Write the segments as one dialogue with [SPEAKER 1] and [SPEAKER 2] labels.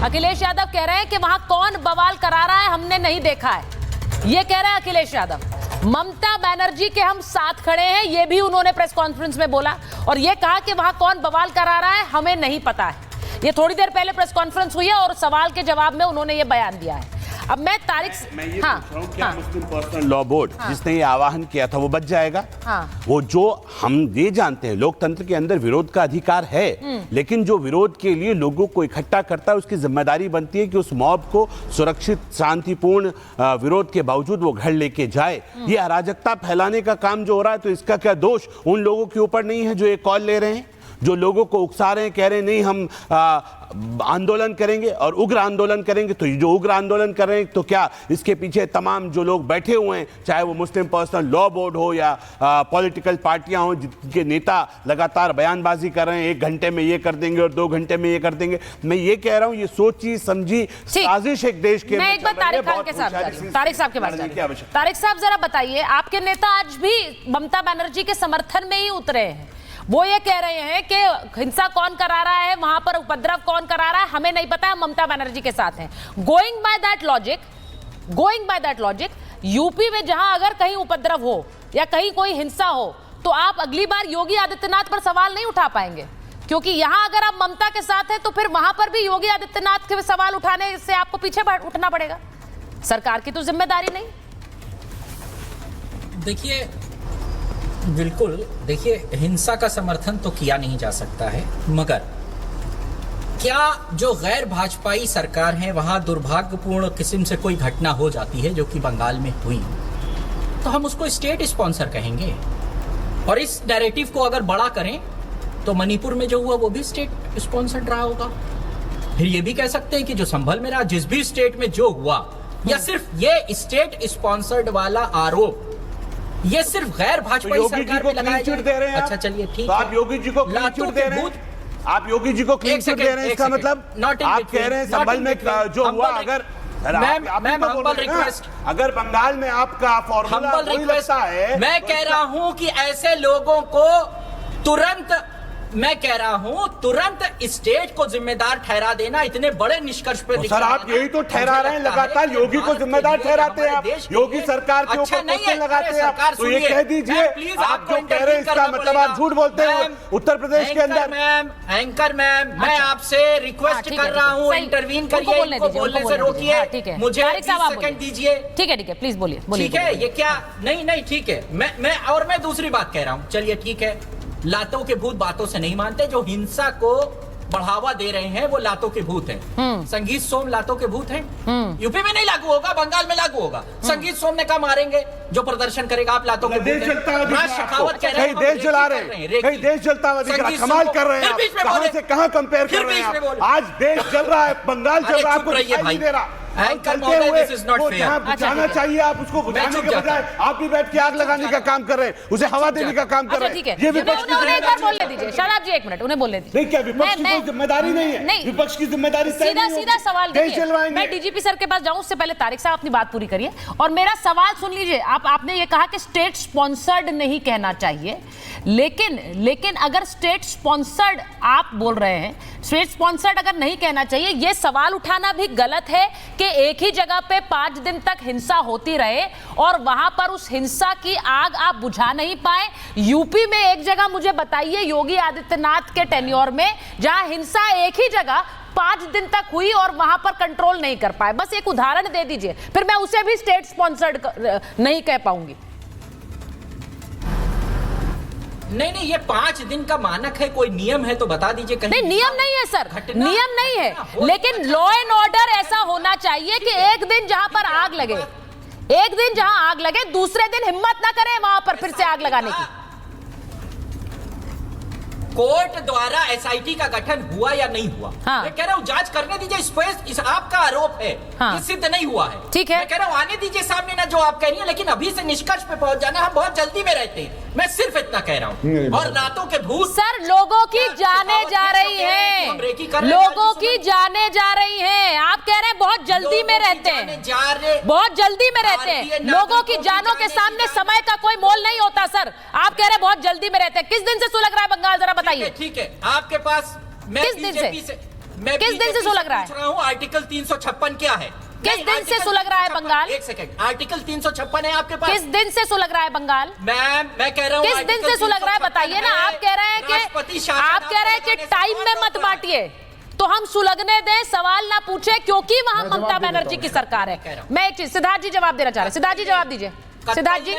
[SPEAKER 1] अखिलेश यादव कह रहे हैं कि वहां कौन बवाल करा रहा है हमने नहीं देखा है, ये कह रहे हैं अखिलेश यादव। ममता बनर्जी के हम साथ खड़े हैं, ये भी उन्होंने प्रेस कॉन्फ्रेंस में बोला, और ये कहा कि वहां कौन बवाल करा रहा है हमें नहीं पता है। ये थोड़ी देर पहले प्रेस कॉन्फ्रेंस हुई है और सवाल के जवाब में उन्होंने ये बयान दिया है। अब मैं तारिक
[SPEAKER 2] मैं ये पूछ रहा हूं, क्या मुस्लिम पर्सनल लॉ बोर्ड जिसने ये आह्वान किया था वो बच जाएगा? वो जो हम ये जानते हैं लोकतंत्र के अंदर विरोध का अधिकार है, लेकिन जो विरोध के लिए लोगों को इकट्ठा करता है उसकी जिम्मेदारी बनती है कि उस मॉब को सुरक्षित शांतिपूर्ण विरोध के बावजूद वो घर लेके जाए। ये अराजकता फैलाने का काम जो हो रहा है, तो इसका क्या दोष उन लोगों के ऊपर नहीं है जो ये कॉल ले रहे हैं, जो लोगों को उकसा रहे हैं, कह रहे हैं नहीं हम आंदोलन करेंगे और उग्र आंदोलन करेंगे। तो जो उग्र आंदोलन कर रहे हैं, तो क्या इसके पीछे तमाम जो लोग बैठे हुए हैं, चाहे वो मुस्लिम पर्सनल लॉ बोर्ड हो या पॉलिटिकल पार्टियां हो, जिनके नेता लगातार बयानबाजी कर रहे हैं, 1 घंटे में ये कर देंगे और 2 घंटे में ये कर देंगे। मैं ये कह रहा हूं, ये सोची समझी साजिश एक देश के।
[SPEAKER 1] मैं एक बार तारिक खान के साथ, तारिक साहब के पास, तारिक साहब जरा बताइए, आपके नेता आज भी ममता बनर्जी के समर्थन में ही उतरे हैं। वो ये कह रहे हैं कि हिंसा कौन करा रहा है, वहां पर उपद्रव कौन करा रहा है हमें नहीं पता, है ममता बनर्जी के साथ हैं। Going by that logic, UP में जहां अगर कहीं उपद्रव हो या कहीं कोई हिंसा हो, तो आप अगली बार योगी आदित्यनाथ पर सवाल नहीं उठा पाएंगे, क्योंकि यहां अगर आप ममता के साथ हैं तो फिर वहां पर भी योगी आदित्यनाथ के सवाल उठाने से आपको पीछे उठना पड़ेगा। सरकार की तो जिम्मेदारी नहीं।
[SPEAKER 3] देखिए, बिल्कुल, देखिए, हिंसा का समर्थन तो किया नहीं जा सकता है, मगर क्या जो गैर भाजपाई सरकार है वहां दुर्भाग्यपूर्ण किस्म से कोई घटना हो जाती है, जो कि बंगाल में हुई, तो हम उसको स्टेट स्पॉन्सर कहेंगे। और इस नैरेटिव को अगर बड़ा करें तो मणिपुर में जो हुआ वो भी स्टेट स्पॉन्सर्ड रहा होगा। फिर ये भी कह सकते हैं कि जो संभल में रहा, जिस भी स्टेट में जो हुआ, या सिर्फ ये स्टेट स्पॉन्सर्ड वाला आरोप ये सिर्फ गैर भाजपाई सरकार पे लगाया जाए। अच्छा चलिए ठीक है,
[SPEAKER 2] आप योगी जी को क्लीन चिट दे रहे हैं, आप योगी जी को क्लीन चिट दे रहे हैं, इसका मतलब आप कह रहे हैं संभल में जो हुआ, अगर अगर बंगाल में आपका फॉर्मूला वही लगता है,
[SPEAKER 3] मैं कह रहा हूं कि ऐसे लोगों को तुरंत स्टेट को जिम्मेदार ठहरा देना, इतने बड़े निष्कर्ष पे
[SPEAKER 2] सर आप यही तो ठहरा रहे हैं, लगातार योगी को जिम्मेदार ठहराते हैं आप, योगी सरकार के ऊपर क्वेश्चन लगाते हैं आप। तो ये कह दीजिए, आप जो कह रहे हैं इसका मतलब आप झूठ बोलते हैं। उत्तर प्रदेश के अंदर
[SPEAKER 3] एंकर मैम, मैं आपसे रिक्वेस्ट कर रहा हूँ, इंटरवीन करिए, इनको बोलने से रोकिए, मुझे 20 सेकंड दीजिए।
[SPEAKER 1] ठीक है, प्लीज बोलिए।
[SPEAKER 3] ठीक है, ये क्या नहीं ठीक है, मैं दूसरी बात कह रहा हूँ। चलिए ठीक है, लातों के भूत बातों से नहीं मानते, जो हिंसा को बढ़ावा दे रहे हैं वो लातों के भूत हैं। संगीत सोम लातों के भूत हैं। यूपी में नहीं लागू होगा, बंगाल में लागू होगा। संगीत सोम ने कहा मारेंगे जो प्रदर्शन करेगा, आप लातों के
[SPEAKER 2] देश जलता हुआ कहीं देश जला रहे हैं, कहीं देश जलता हुआ दिख रहा है, कमाल कर रहे हैं, कहां से कहां कंपेयर कर रहे हैं। आज देश जल रहा है, बंगाल जल रहा है, आपको दिखाई नहीं दे रहा। जाना चाहिए, आप उसको बुझाने के बजाय आप भी बैठ के आग लगाने का काम कर रहे हैं, उसे हवा देने का काम कर रहे हैं। ये विपक्ष की
[SPEAKER 1] बोलने दीजिए, शादाब जी 1 मिनट उन्हें बोलने दीजिए।
[SPEAKER 2] नहीं, क्या विपक्ष की कोई जिम्मेदारी नहीं है? विपक्ष की जिम्मेदारी
[SPEAKER 1] सीधा सवाल देखिए, मैं डीजीपी सर के पास जाऊं उससे पहले तारिक साहब अपनी बात पूरी करिए और मेरा सवाल सुन लीजिए। आपने ये कहा कि स्टेट स्पॉन्सर्ड नहीं कहना चाहिए, लेकिन अगर स्टेट स्पॉन्सर्ड आप बोल रहे हैं, स्टेट स्पॉन्सर्ड अगर नहीं कहना चाहिए, यह सवाल उठाना भी गलत है कि एक ही जगह पे 5 दिन तक हिंसा होती रहे और वहां पर उस हिंसा की आग आप बुझा नहीं पाए। यूपी में एक जगह मुझे बताइए योगी आदित्यनाथ के टेन्योर में जहां हिंसा एक ही जगह 5 दिन तक हुई और वहां पर कंट्रोल नहीं कर पाए। बस एक उदाहरण दे दीजिए, फिर मैं उसे भी स्टेट स्पॉन्सर्ड नहीं कह पाऊंगी।
[SPEAKER 3] नहीं, ये 5 दिन का मानक है, कोई नियम है तो बता दीजिए। कहीं
[SPEAKER 1] नहीं, नियम नहीं है सर, नियम नहीं है, लेकिन लॉ एंड ऑर्डर ऐसा होना चाहिए कि एक दिन जहां पर आग लगे, दूसरे दिन हिम्मत ना करें वहां पर फिर से आग लगाने की।
[SPEAKER 3] कोर्ट द्वारा एसआईटी का गठन हुआ या नहीं हुआ, मैं कह रहा हूँ जांच करने दीजिए। इस आपका आरोप है कि सिद्ध नहीं हुआ है,
[SPEAKER 1] ठीक है,
[SPEAKER 3] मैं कह रहा हूँ आने दीजिए सामने ना जो आप कह रही हैं, लेकिन अभी से निष्कर्ष पे पहुंच जाना, हम बहुत जल्दी में रहते हैं। मैं सिर्फ इतना कह रहा हूँ। और रातों के भूत
[SPEAKER 1] सर, लोगों की जाने जा रही हैं, लोगों की जाने जा रही हैं। आप कह रहे हैं बहुत जल्दी में रहते हैं, बहुत जल्दी में रहते हैं। लोगों की जानों के सामने समय का कोई मोल नहीं होता सर। आप कह रहे हैं बहुत जल्दी में रहते हैं। किस दिन से सुलग रहा है बंगाल, जरा बताइए।
[SPEAKER 3] ठीक है, आपके पास
[SPEAKER 1] किस दिन से?
[SPEAKER 3] मैं
[SPEAKER 1] किस दिन से सुलग रहा है?
[SPEAKER 3] पूछ रहा हूँ आर्टिकल 356 क्या है?
[SPEAKER 1] किस
[SPEAKER 3] नहीं,
[SPEAKER 1] दिन से
[SPEAKER 3] आर्टिकल
[SPEAKER 1] सुलग रहा है
[SPEAKER 3] 356,
[SPEAKER 1] बंगाल?
[SPEAKER 3] एक सेकंड, आर्टिकल 356 है आपके पास?
[SPEAKER 1] किस दिन से सुलग रहा है बंगाल?
[SPEAKER 3] मैं कह रहा हूँ
[SPEAKER 1] किस दिन से सुलग रहा है बताइए ना। आप कह रहे हैं कि टाइम में मत बांटिए, तो हम सुलगने दें, सवाल ना पूछे, क्योंकि वहां ममता बनर्जी की सरकार है। मैं एक चीज, सिद्धार्थ जी जवाब देना चाह रहे हैं। सिद्धार्थ जी जवाब दीजिए। सिद्धार्थ जी,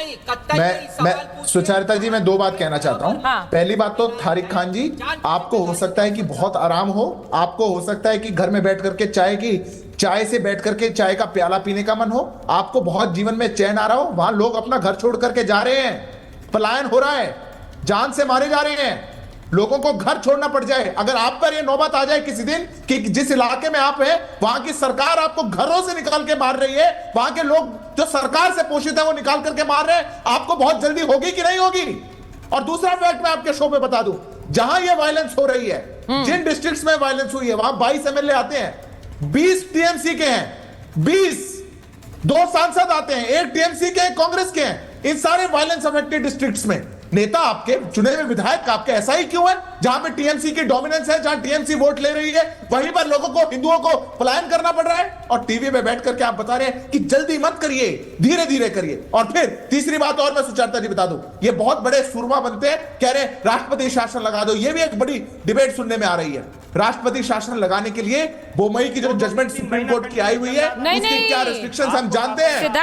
[SPEAKER 4] मैं सुचारिता जी, मैं दो बात कहना चाहता हूँ।
[SPEAKER 1] हाँ।
[SPEAKER 4] पहली बात तो तारिक खान जी, आपको हो सकता है कि बहुत आराम हो, आपको हो सकता है कि घर में बैठ करके चाय से बैठ करके चाय का प्याला पीने का मन हो, आपको बहुत जीवन में चैन आ रहा हो। वहां लोग अपना घर छोड़ करके जा रहे हैं, पलायन हो रहा है, जान से मारे जा रहे हैं, लोगों को घर छोड़ना पड़ जाए। अगर आप पर यह नौबत आ जाए किसी दिन कि जिस इलाके में आप हैं वहां की सरकार आपको घरों से निकाल के मार रही है, वहां के लोग जो सरकार से पोषित है वो निकाल करके मार रहे हैं, आपको बहुत जल्दी होगी कि नहीं होगी? और दूसरा फैक्ट मैं आपके शो में बता दूं, जहां ये वायलेंस हो रही है, जिन डिस्ट्रिक्ट्स में वायलेंस हुई है, वहां 22 एमएलए आते हैं, 20 टीएमसी के हैं, 2 सांसद आते हैं, 1 टीएमसी के, 1 कांग्रेस के हैं। इन सारे वायलेंस अफेक्टेड डिस्ट्रिक्ट्स में नेता आपके चुने हुए विधायक आपके ऐसा ही क्यों है? जहां पे टीएमसी की डोमिनेंस है, जहां टीएमसी वोट ले रही है, वहीं पर लोगों को, हिंदुओं को पलायन करना पड़ रहा है। और टीवी में बैठ करके आप बता रहे हैं कि जल्दी मत करिए, धीरे धीरे करिए। और फिर तीसरी बात और मैं सुचारिता जी बता दूं, ये बहुत बड़े सुरमा बनते हैं, कह रहे हैं राष्ट्रपति शासन लगा दो। ये भी एक बड़ी डिबेट सुनने में आ रही है। राष्ट्रपति शासन लगाने के लिए बोमई की जो जजमेंट सुप्रीम कोर्ट की आई हुई है, उसकी क्या रिस्ट्रिक्शंस हम जानते हैं।